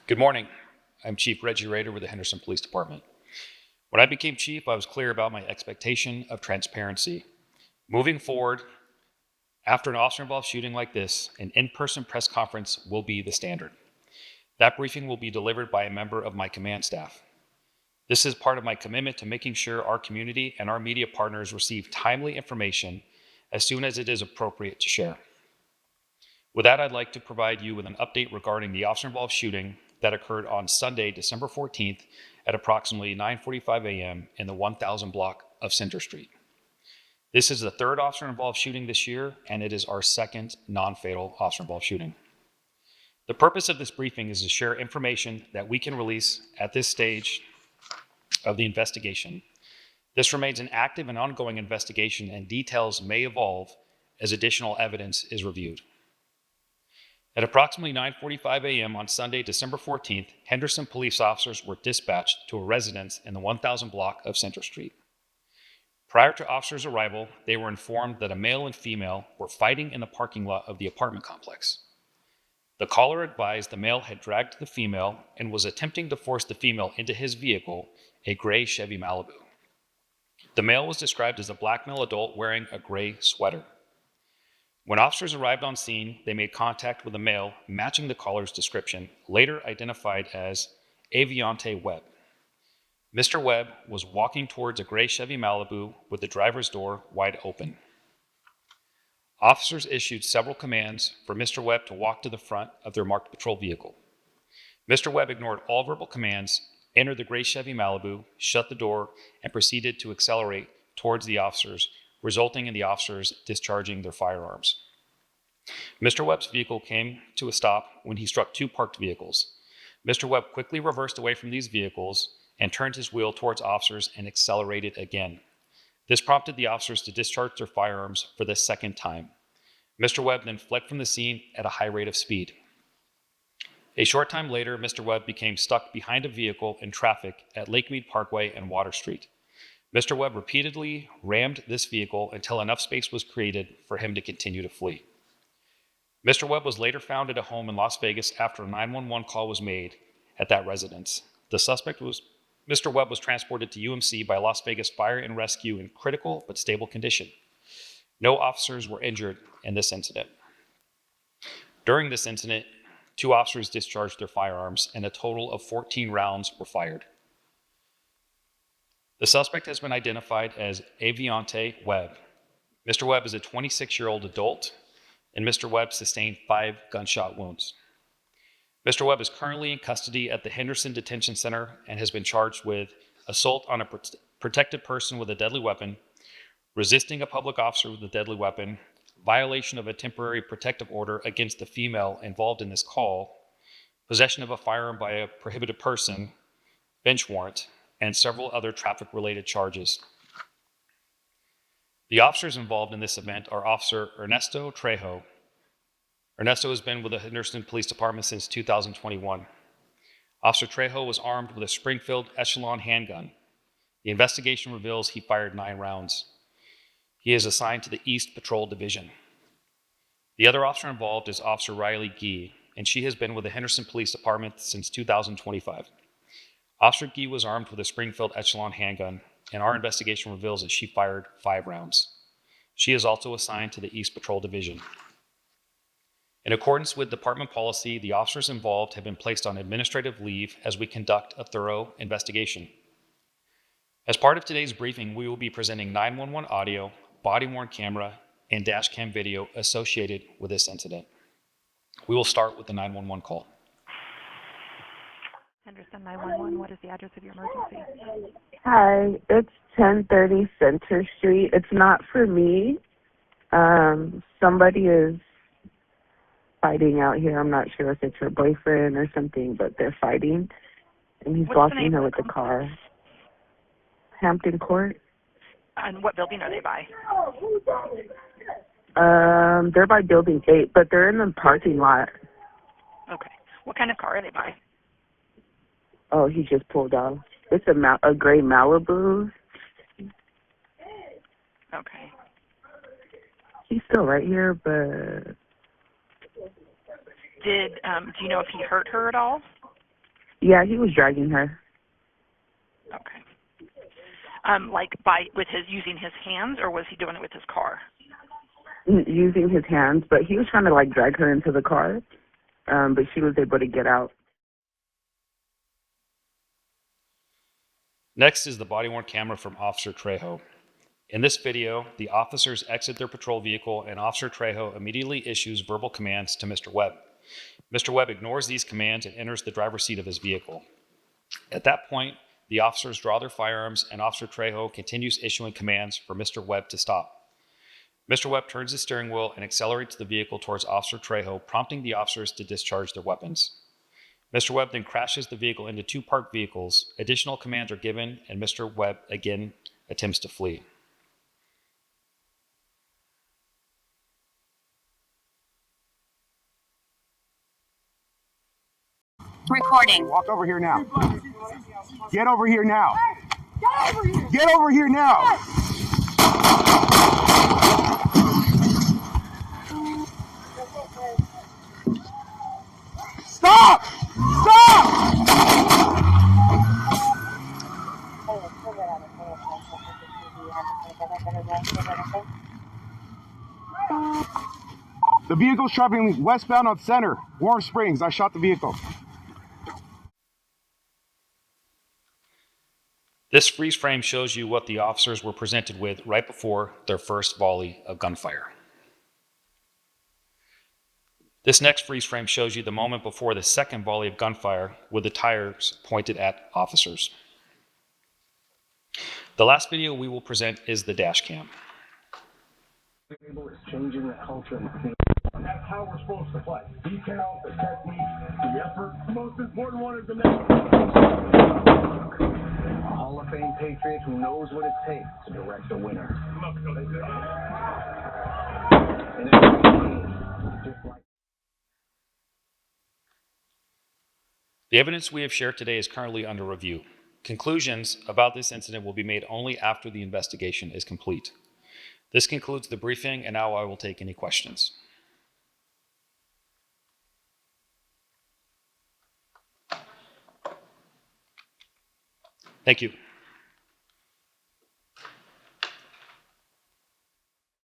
Good morning. I'm Chief Reggie Rader with the Henderson Police Department. When I became chief, I was clear about my expectation of transparency. Moving forward, after an officer-involved shooting like this, an in-person press conference will be the standard. That briefing will be delivered by a member of my command staff. This is part of my commitment to making sure our community and our media partners receive timely information as soon as it is appropriate to share. With that, I'd like to provide you with an update regarding the officer-involved shooting that occurred on Sunday, December 14th at approximately 9:45 a.m. in the 1000 block of Center Street. This is the third officer-involved shooting this year, and it is our second non-fatal officer-involved shooting. The purpose of this briefing is to share information that we can release at this stage of the investigation. This remains an active and ongoing investigation, and details may evolve as additional evidence is reviewed. At approximately 9:45 a.m. on Sunday, December 14th, Henderson police officers were dispatched to a residence in the 1000 block of Center Street. Prior to officers' arrival, they were informed that a male and female were fighting in the parking lot of the apartment complex. The caller advised the male had dragged the female and was attempting to force the female into his vehicle, a gray Chevy Malibu. The male was described as a black male adult wearing a gray sweater. When officers arrived on scene, they made contact with a male matching the caller's description, later identified as Aviante Webb. Mr. Webb was walking towards a gray Chevy Malibu with the driver's door wide open. Officers issued several commands for Mr. Webb to walk to the front of their marked patrol vehicle. Mr. Webb ignored all verbal commands, entered the gray Chevy Malibu, shut the door, and proceeded to accelerate towards the officers, resulting in the officers discharging their firearms. Mr. Webb's vehicle came to a stop when he struck two parked vehicles. Mr. Webb quickly reversed away from these vehicles and turned his wheel towards officers and accelerated again. This prompted the officers to discharge their firearms for the second time. Mr. Webb then fled from the scene at a high rate of speed. A short time later, Mr. Webb became stuck behind a vehicle in traffic at Lake Mead Parkway and Water Street. Mr. Webb repeatedly rammed this vehicle until enough space was created for him to continue to flee. Mr. Webb was later found at a home in Las Vegas after a 911 call was made at that residence. Mr. Webb was transported to UMC by Las Vegas Fire and Rescue in critical but stable condition. No officers were injured in this incident. During this incident, 2 officers discharged their firearms and a total of 14 rounds were fired. The suspect has been identified as Aviante Webb. Mr. Webb is a 26-year-old adult, and Mr. Webb sustained 5 gunshot wounds. Mr. Webb is currently in custody at the Henderson Detention Center and has been charged with assault on a protected person with a deadly weapon, resisting a public officer with a deadly weapon, violation of a temporary protective order against the female involved in this call, possession of a firearm by a prohibited person, bench warrant, and several other traffic-related charges. The officers involved in this event are Officer Ernesto Trejo. Ernesto has been with the Henderson Police Department since 2021. Officer Trejo was armed with a Springfield Echelon handgun. The investigation reveals he fired 9 rounds. He is assigned to the East Patrol Division. The other officer involved is Officer Riley Gee, and she has been with the Henderson Police Department since 2025. Officer Gee was armed with a Springfield Echelon handgun, and our investigation reveals that she fired 5 rounds. She is also assigned to the East Patrol Division. In accordance with department policy, the officers involved have been placed on administrative leave as we conduct a thorough investigation. As part of today's briefing, we will be presenting 911 audio, body-worn camera, and dash cam video associated with this incident. We will start with the 911 call. Henderson 911, what is the address of your emergency? Hi, it's 1030 Center Street. It's not for me. Somebody is fighting out here. I'm not sure if it's her boyfriend or something, but they're fighting. And he's blocking her with the car. Hampton Court. And what building are they by? They're by Building 8, but they're in the parking lot. Okay. What kind of car are they by? Oh, he just pulled off. It's a gray Malibu. Okay. He's still right here, but... Do you know if he hurt her at all? Yeah, he was dragging her. Okay. Like with his using his hands, or was he doing it with his car? Using his hands, but he was trying to like drag her into the car, but she was able to get out. Next is the body-worn camera from Officer Trejo. In this video, the officers exit their patrol vehicle and Officer Trejo immediately issues verbal commands to Mr. Webb. Mr. Webb ignores these commands and enters the driver's seat of his vehicle. At that point, the officers draw their firearms and Officer Trejo continues issuing commands for Mr. Webb to stop. Mr. Webb turns the steering wheel and accelerates the vehicle towards Officer Trejo, prompting the officers to discharge their weapons. Mr. Webb then crashes the vehicle into two parked vehicles. Additional commands are given, and Mr. Webb again attempts to flee. Recording. Walk over here now. Get over here now. Get over here now. Stop! Stop! The vehicle's traveling westbound on Center, Warm Springs. I shot the vehicle. This freeze frame shows you what the officers were presented with right before their first volley of gunfire. This next freeze frame shows you the moment before the second volley of gunfire with the tires pointed at officers. The last video we will present is the dash cam. It's changing the culture. And that's how we're supposed to play. Detail, the technique, the effort. The most important one is the next. A Hall of Fame Patriot who knows what it takes to direct a winner. And every game, just like The evidence we have shared today is currently under review. Conclusions about this incident will be made only after the investigation is complete. This concludes the briefing, and now I will take any questions. Thank you.